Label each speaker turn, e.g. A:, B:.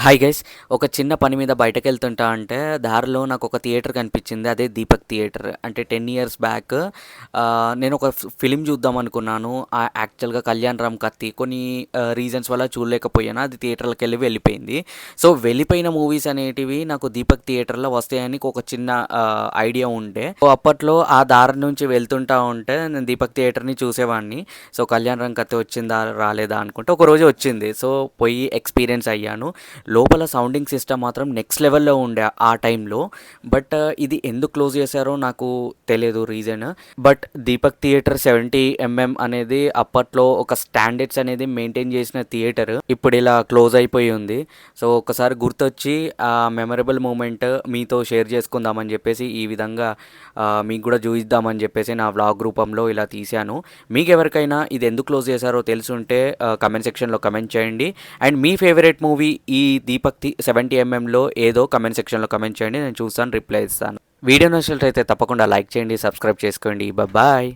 A: Hi guys. ఒక చిన్న పని మీద బయటకెళ్తుంటా అంటే దారిలో నాకొక థియేటర్ కనిపించింది. అదే 'దీపక్ థియేటర్'. అంటే 10 ఇయర్స్ బ్యాక్ నేనొక ఫిల్మ్ చూద్దాం అనుకున్నాను. యాక్చువల్‌గా 'కళ్యాణ్ రామ్ కత్తి' కొన్ని రీజన్స్ వల్ల చూడలేకపోయాను. అది థియేటర్‌లకెళ్ళి వెళ్ళిపోయింది. సో, వెళ్ళిపోయిన మూవీస్ అనేటివి నాకు 'దీపక్ థియేటర్‌లో' వస్తాయని ఒక చిన్న ఐడియా ఉండే. సో, అప్పట్లో ఆ దారి నుంచి వెళ్తుంటా ఉంటే నేను 'దీపక్ థియేటర్‌ని' చూసేవాడిని. సో, 'కళ్యాణ్ రామ్ కత్తి' వచ్చిందా రాలేదా అనుకుంటే ఒకరోజు వచ్చింది. సో, పోయి ఎక్స్‌పీరియన్స్ అయ్యాను. లోపల సౌండింగ్ సిస్టమ్ మాత్రం నెక్స్ట్ లెవెల్‌లో ఉండే ఆ టైంలో. బట్ ఇది ఎందుకు క్లోజ్ చేశారో నాకు తెలియదు రీజన్. బట్ 'దీపక్ థియేటర్' 70 అనేది అప్పట్లో ఒక స్టాండర్డ్స్ అనేది మెయింటైన్ చేసిన థియేటర్. ఇప్పుడు ఇలా క్లోజ్ అయిపోయి ఉంది. సో, ఒకసారి గుర్తొచ్చి ఆ మెమరబుల్ మూమెంట్ మీతో షేర్ చేసుకుందామని చెప్పేసి ఈ విధంగా మీకు కూడా చూయిద్దామని చెప్పేసి నా వ్లాగ్ రూపంలో ఇలా తీశాను. మీకెవరికైనా ఇది ఎందుకు క్లోజ్ చేశారో తెలుసుంటే కమెంట్ సెక్షన్‌లో కమెంట్ చేయండి. అండ్ మీ ఫేవరెట్ మూవీ ఈ 'దీపక్ 70 ఎంఎంలో' ఏదో కమెంట్ సెక్షన్‌లో కమెంట్ చేయండి. నేను చూస్తాను, రిప్లై ఇస్తాను. వీడియో నచ్చినట్లయితే తప్పకుండా లైక్ చేయండి, సబ్స్క్రైబ్ చేసుకోండి. బాయ్.